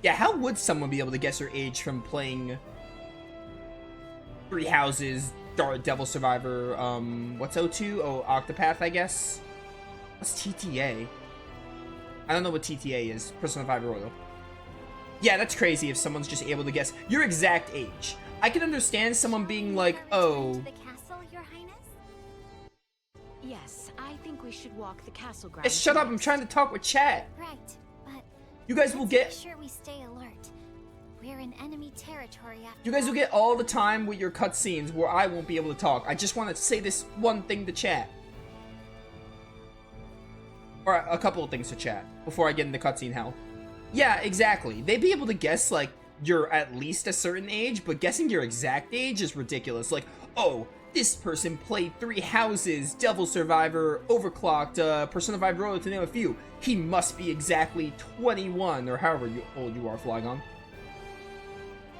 Yeah, how would someone be able to guess your age from playing Three Houses, Devil Survivor, what's O2? Oh, Octopath, I guess? What's TTA? I don't know what TTA is. Persona 5 Royal. Yeah, that's crazy if someone's just able to guess your exact age. I can understand someone being like, oh... The castle, Your Highness? Yes, I think we should walk the castle grounds. Hey, shut up, I'm trying to talk with chat. Right, but You guys will get... make sure we stay alert. We're in enemy territory after You guys will get all the time with your cutscenes where I won't be able to talk. I just want to say this one thing to chat. Or a couple of things to chat before I get into cutscene hell. Yeah, exactly. They'd be able to guess, like, you're at least a certain age, but guessing your exact age is ridiculous. Like, oh, this person played Three Houses, Devil Survivor, Overclocked, Persona 5 Royal, to name a few. He must be exactly 21, or however old you are, Flygon.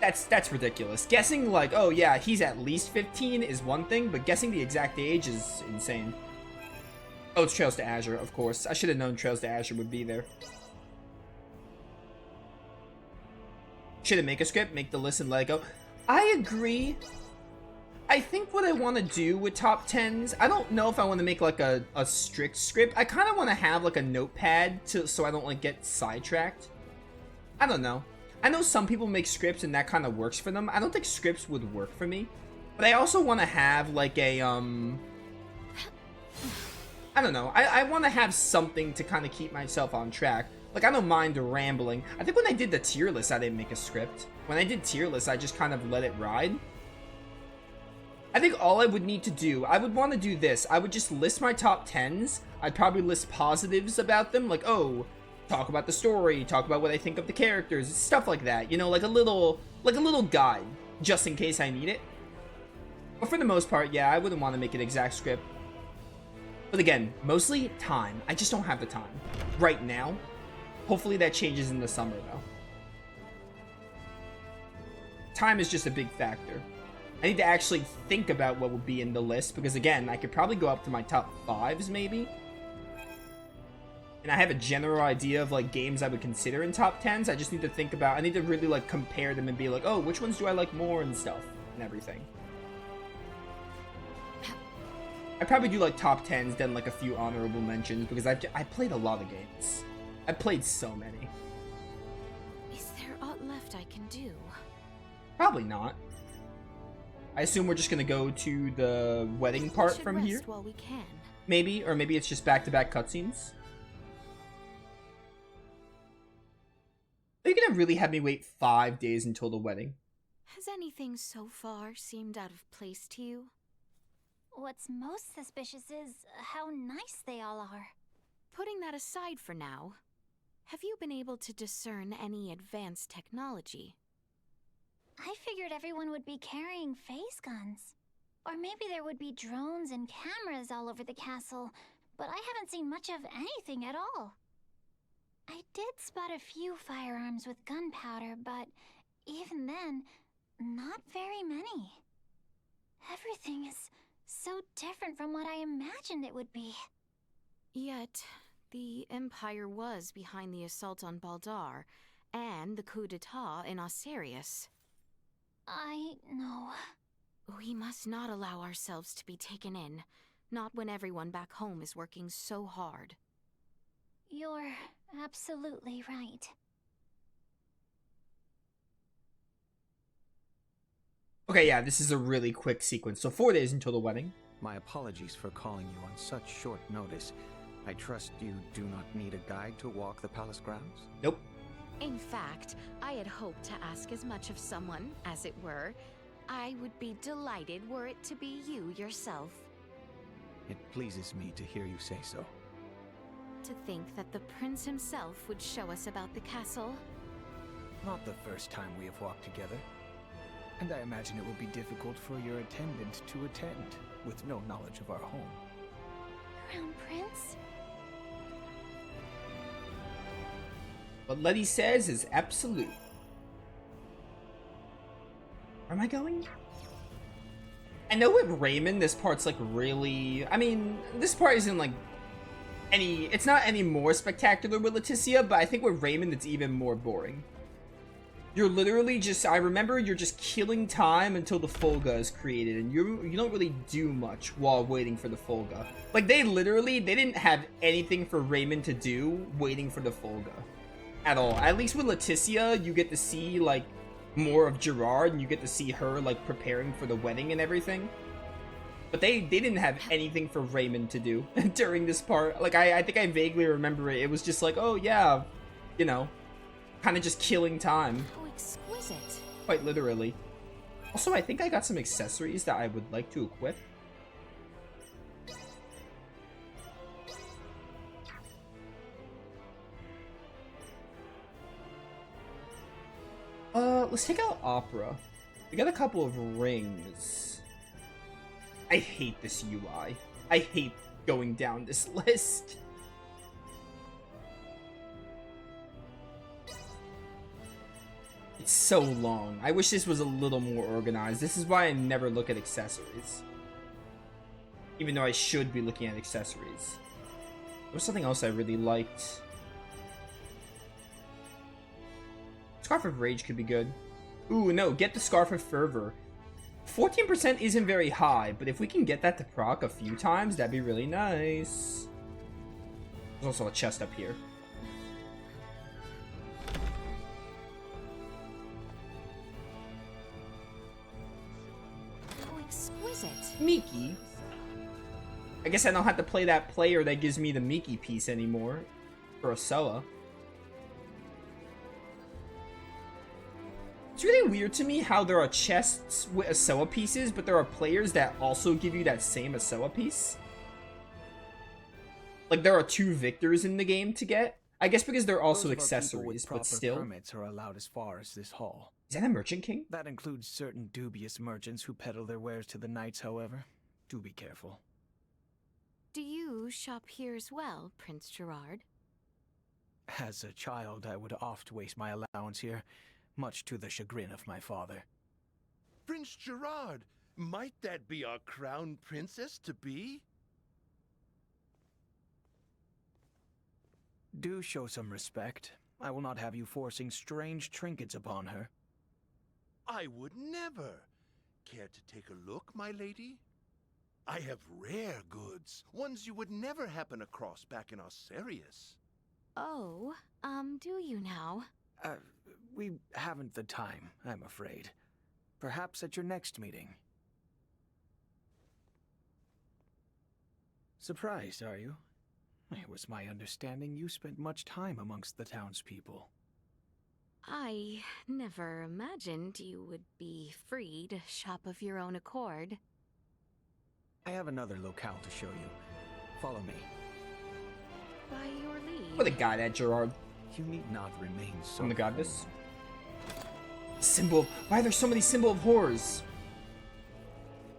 That's ridiculous. Guessing, like, oh yeah, he's at least 15 is one thing, but guessing the exact age is insane. Oh, it's Trails to Azure, of course. I should have known Trails to Azure would be there. Should it make a script? Make the list and let it go? I agree. I think what I want to do with top 10s, I don't know if I want to make like a strict script. I kind of want to have like a notepad so I don't like get sidetracked. I don't know. I know some people make scripts and that kind of works for them. I don't think scripts would work for me. But I also want to have like a, I don't know. I want to have something to kind of keep myself on track. Like, I don't mind rambling. I think when I did the tier list, I didn't make a script. When I did tier list, I just kind of let it ride. I think all I would need to do, I would want to do this. I would just list my top 10s. I'd probably list positives about them. Like, oh, talk about the story, talk about what I think of the characters, stuff like that. You know, like a little guide, just in case I need it. But for the most part, yeah, I wouldn't want to make an exact script. But again, mostly time. I just don't have the time right now. Hopefully that changes in the summer, though. Time is just a big factor. I need to actually think about what would be in the list, because again, I could probably go up to my top 5s, maybe. And I have a general idea of, like, games I would consider in top 10s. I just need to think about, I need to really, like, compare them and be like, oh, which ones do I like more and stuff, and everything. I probably do, like, top 10s, then, like, a few honorable mentions, because I played a lot of games. I played so many. Is there aught left I can do? Probably not. I assume we're just gonna go to the wedding part from here. While we can. Maybe, or maybe it's just back-to-back cutscenes. Are you gonna really have me wait 5 days until the wedding? Has anything so far seemed out of place to you? What's most suspicious is how nice they all are. Putting that aside for now, have you been able to discern any advanced technology? I figured everyone would be carrying phase guns. Or maybe there would be drones and cameras all over the castle, but I haven't seen much of anything at all. I did spot a few firearms with gunpowder, but even then, not very many. Everything is so different from what I imagined it would be. Yet, the Empire was behind the assault on Baldar, and the coup d'etat in Osirius. I know. We must not allow ourselves to be taken in, not when everyone back home is working so hard. You're absolutely right. Okay, yeah, this is a really quick sequence. So 4 days until the wedding. My apologies for calling you on such short notice. I trust you do not need a guide to walk the palace grounds? Nope. In fact, I had hoped to ask as much of someone, as it were. I would be delighted were it to be you yourself. It pleases me to hear you say so. To think that the prince himself would show us about the castle. Not the first time we have walked together. And I imagine it would be difficult for your attendant to attend, with no knowledge of our home. Crown Prince? What Letty says is absolute. Where am I going? I know with Raymond, this part's like really... I mean, this part isn't like any... It's not any more spectacular with Laeticia, but I think with Raymond, it's even more boring. You're literally just, I remember you're just killing time until the Folga is created, and you don't really do much while waiting for the Folga. Like, they didn't have anything for Raymond to do waiting for the Folga. At all. At least with Laeticia, you get to see, like, more of Gerard, and you get to see her, like, preparing for the wedding and everything. But they didn't have anything for Raymond to do during this part. Like, I think I vaguely remember it. It was just like, oh yeah, you know, kind of just killing time. How exquisite. Quite literally. Also, I think I got some accessories that I would like to equip. Let's take out Opera. We got a couple of rings. I hate this UI. I hate going down this list. It's so long. I wish this was a little more organized. This is why I never look at accessories. Even though I should be looking at accessories. There was something else I really liked. Scarf of Rage could be good. Ooh, no, get the Scarf of Fervor. 14% isn't very high, but if we can get that to proc a few times, that'd be really nice. There's also a chest up here. How exquisite. Miki. I guess I don't have to play that player that gives me the Miki piece anymore. For Asoa. It's really weird to me how there are chests with Asoa pieces, but there are players that also give you that same Asoa piece. Like, there are 2 victors in the game to get. I guess because they're also accessories, but still. Permits are allowed as far as this hall. Is that a Merchant King? That includes certain dubious merchants who peddle their wares to the knights, however. Do be careful. Do you shop here as well, Prince Gerard? As a child, I would oft waste my allowance here, much to the chagrin of my father. Prince Gerard, might that be our crown princess to be? Do show some respect. I will not have you forcing strange trinkets upon her. I would never. Care to take a look, my lady? I have rare goods, ones you would never happen across back in Osirius. Oh, do you now? We haven't the time, I'm afraid. Perhaps at your next meeting. Surprised, are you? It was my understanding you spent much time amongst the townspeople. I never imagined you would be free to shop of your own accord. I have another locale to show you. Follow me. By your leave. What a guy that Gerard. You need not remain so. From the goddess. Symbol. Why are there so many symbol of horrors?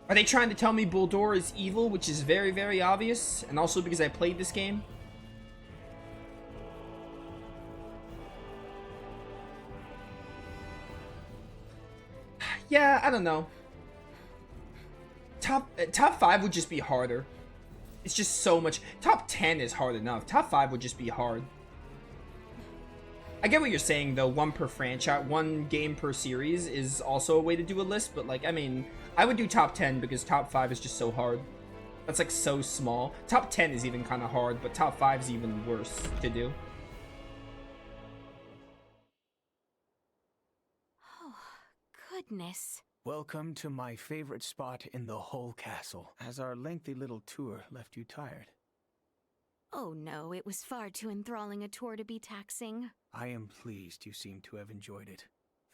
Are they trying to tell me Bulldor is evil, which is very, very obvious, and also because I played this game? Yeah, I don't know. Top 5 would just be harder. It's just so much. Top 10 is hard enough. Top 5 would just be hard. I get what you're saying, though. 1 per franchise, 1 game per series is also a way to do a list, but, like, I mean, I would do top 10 because top 5 is just so hard. That's, like, so small. Top 10 is even kind of hard, but top 5 is even worse to do. Oh, goodness. Welcome to my favorite spot in the whole castle. Has our lengthy little tour left you tired? Oh no, it was far too enthralling a tour to be taxing. I am pleased you seem to have enjoyed it.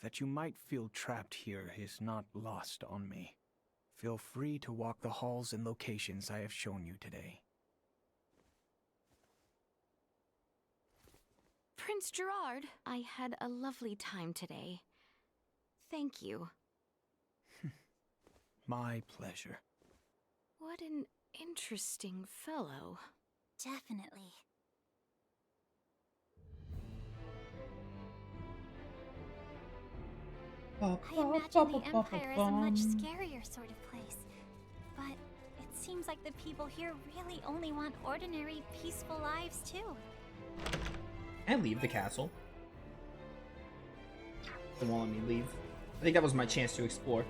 That you might feel trapped here is not lost on me. Feel free to walk the halls and locations I have shown you today. Prince Gerard, I had a lovely time today. Thank you. My pleasure. What an interesting fellow. Definitely. I imagine the Empire is a much scarier sort of place. But it seems like the people here really only want ordinary, peaceful lives, too. And leave the castle. They won't let me leave. I think that was my chance to explore.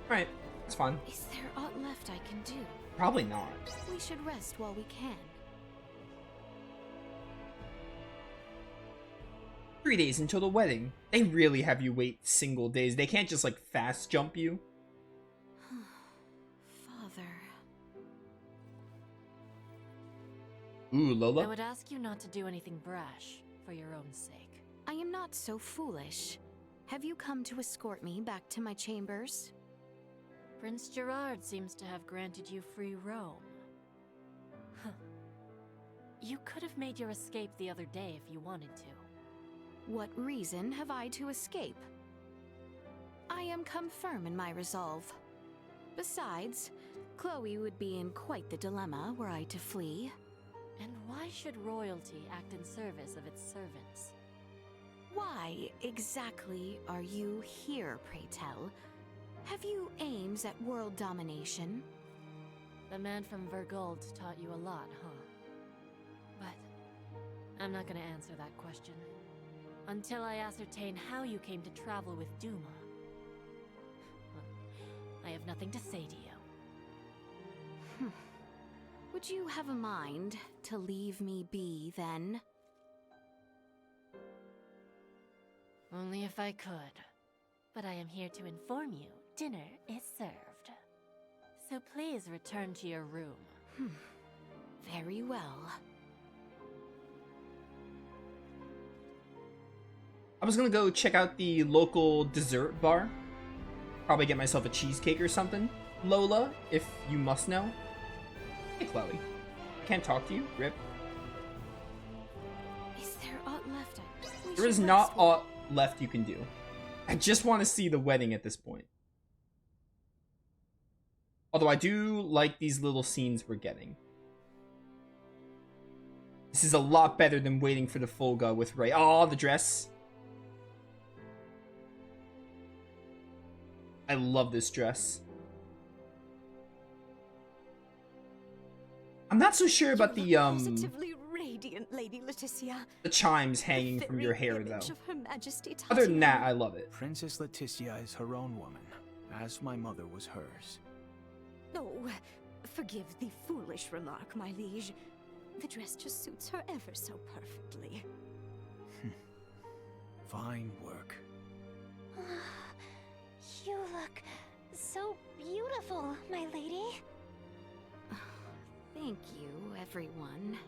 Alright, that's fine. Is there aught left I can do? Probably not. We should rest while we can. 3 days until the wedding. They really have you wait single days. They can't just like fast jump you. Father. Ooh, I Lola. would ask you not to do anything brash, for your own sake. I am not so foolish. Have you come to escort me back to my chambers? Prince Gerard seems to have granted you free roam. Huh. You could have made your escape the other day if you wanted to. What reason have I to escape? I am come firm in my resolve. Besides, Chloe would be in quite the dilemma were I to flee. And why should royalty act in service of its servants? Why exactly are you here, pray tell? Have you aims at world domination? The man from Vergold taught you a lot, huh? But I'm not gonna answer that question until I ascertain how you came to travel with Duma. I have nothing to say to you. Would you have a mind to leave me be, then? Only if I could. But I am here to inform you, dinner is served. So please return to your room. Very well. I was gonna go check out the local dessert bar. Probably get myself a cheesecake or something. Lola, if you must know. Hey, Chloe. Can't talk to you. Rip. Is there aught left? There is not aught left you can do. I just want to see the wedding at this point. Although I do like these little scenes we're getting. This is a lot better than waiting for the Fulga with Ray. Oh, the dress. I love this dress. I'm not so sure about the Positively radiant, Lady Laeticia. the chimes hanging The from your very hair image though. of Her Majesty Other than that, Tatiana. I love it. Princess Laeticia is her own woman, as my mother was hers. Oh, forgive the foolish remark, my liege. The dress just suits her ever so perfectly. Fine work. You look so beautiful, my lady. Thank you, everyone.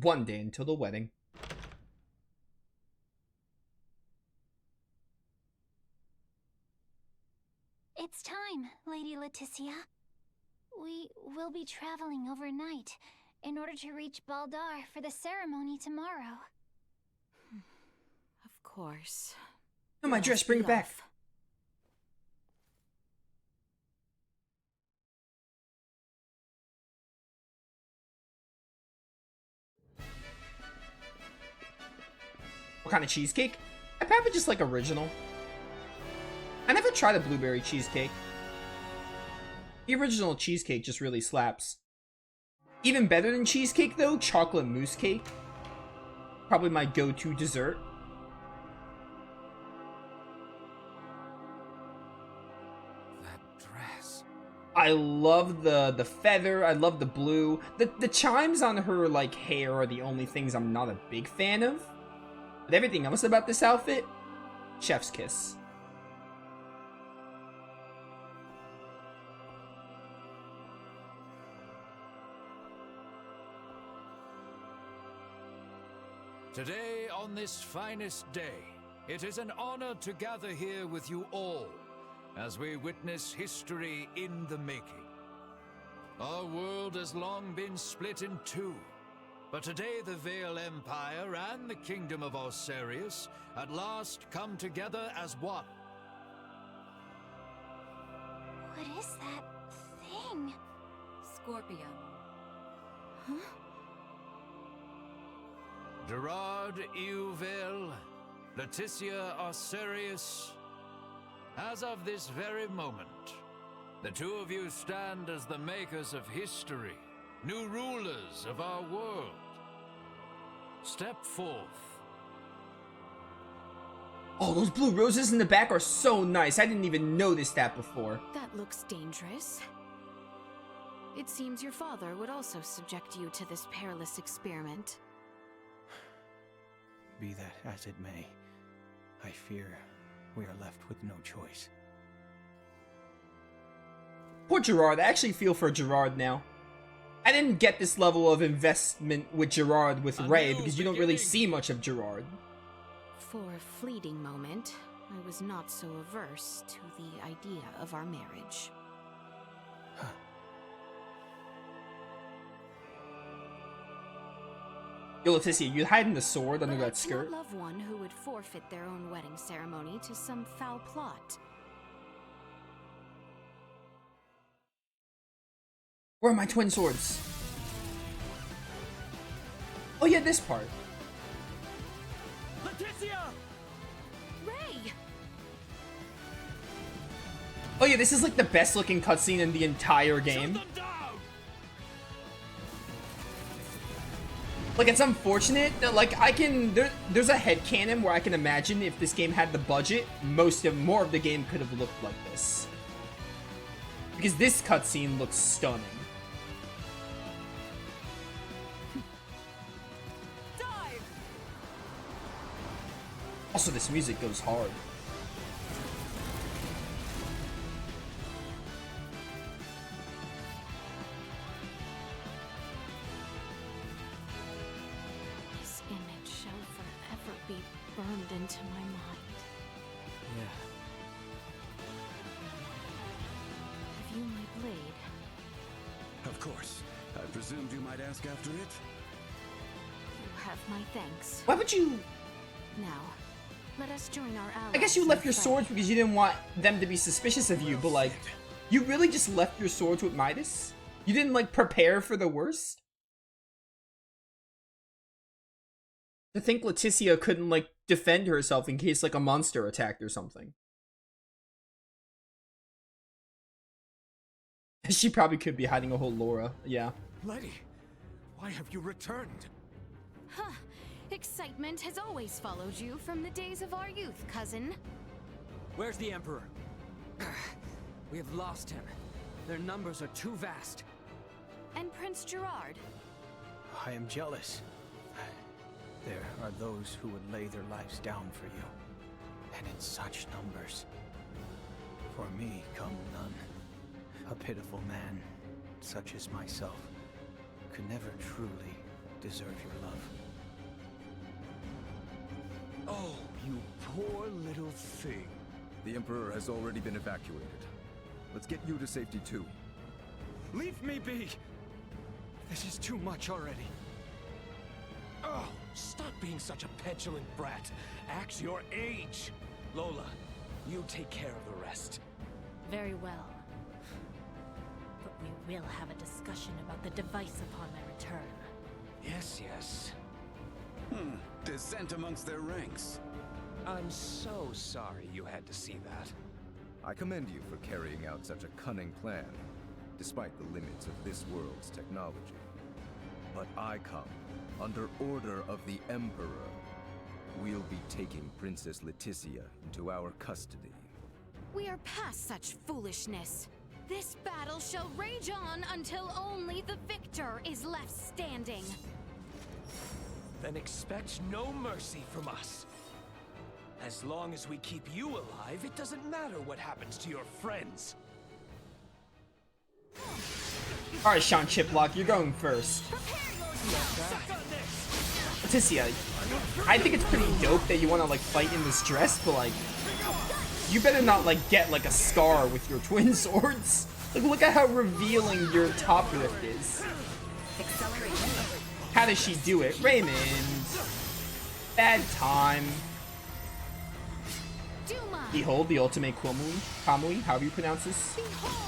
One day until the wedding. It's time, Lady Laeticia. We will be traveling overnight in order to reach Baldar for the ceremony tomorrow. Of course. Oh, my Let dress, us bring be it back. off. What kind of cheesecake? I probably just like original. I never tried a blueberry cheesecake. The original cheesecake just really slaps. Even better than cheesecake though, chocolate mousse cake. Probably my go-to dessert. That dress. I love the feather, I love the blue. The chimes on her like hair are the only things I'm not a big fan of. But everything else about this outfit, chef's kiss. Today, on this finest day, it is an honor to gather here with you all as we witness history in the making. Our world has long been split in two, but today the Vale Empire and the Kingdom of Osarius at last come together as one. What is that thing? Scorpio. Gerard Euvale, Laeticia Osarius, as of this very moment, the two of you stand as the makers of history, new rulers of our world. Step forth. Oh, those blue roses in the back are so nice. I didn't even notice that before. That looks dangerous. It seems your father would also subject you to this perilous experiment. Be that as it may, I fear we are left with no choice. Poor Gerard. I actually feel for Gerard now. I didn't get this level of investment with Gerard with Ray because you don't really see much of Gerard. For a fleeting moment, I was not so averse to the idea of our marriage. Yo, Laeticia, you hiding the sword under But that skirt? I cannot love one who would forfeit their own wedding ceremony to some foul plot. Where are my twin swords? Oh yeah, this part. Laeticia! Ray! Oh yeah, this is like the best looking cutscene in the entire game. Like, it's unfortunate that, like, there's a headcanon where I can imagine if this game had the budget, more of the game could have looked like this. Because this cutscene looks stunning. Dive! Also, this music goes hard. This image shall forever be burned into my mind. Yeah. Have you my blade? Of course. I presumed you might ask after it. You have my thanks. Why would you... Now, let us join our allies. I guess you in left your fight. swords because you didn't want them to be suspicious of you, but like... You really just left your swords with Midas? You didn't, like, prepare for the worst? To think Laeticia couldn't, like, defend herself in case, like, a monster attacked or something. She probably could be hiding a whole Laura, yeah. Letty, why have you returned? Huh. Excitement has always followed you from the days of our youth, cousin. Where's the Emperor? We have lost him. Their numbers are too vast. And Prince Gerard. I am jealous. There are those who would lay their lives down for you, and in such numbers. For me come none. A pitiful man, such as myself, could never truly deserve your love. Oh, you poor little thing. The Emperor has already been evacuated. Let's get you to safety too. Leave me be! This is too much already. Oh, stop being such a petulant brat. Act your age. Lola, you take care of the rest. Very well. But we will have a discussion about the device upon my return. Yes, yes. Dissent amongst their ranks. I'm so sorry you had to see that. I commend you for carrying out such a cunning plan, despite the limits of this world's technology. But I come under order of the Emperor. We'll be taking Princess Laeticia into our custody. We are past such foolishness. This battle shall rage on until only the victor is left standing. Then expect no mercy from us. As long as we keep you alive, it doesn't matter what happens to your friends. Alright, Sean Chiplock, you're going first. Laeticia, I think it's pretty dope that you want to, like, fight in this dress, but, like, you better not, like, get, like, a scar with your twin swords. Like, look at how revealing your top rift is. How does she do it? Raymond. Bad time. Behold the ultimate Kamui, however you pronounce this.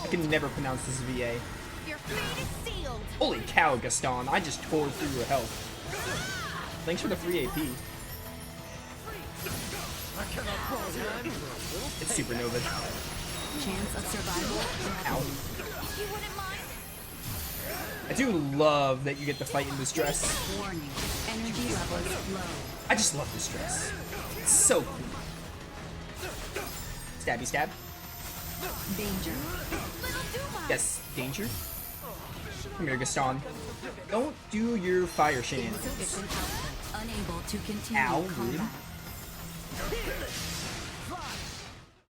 I can never pronounce this VA. Your fate is sealed. Holy cow, Gaston, I just tore through your health. Thanks for the free AP. It's supernova. Chance of survival. Ow. You wouldn't mind? I do love that you get to fight in this dress. Warning. Energy I just love this dress. It's so cool. Stabby stab. Danger. Yes, danger. Come here, Gaston. Don't do your fire shenanigans. Unable to continue Ow, combat. rude.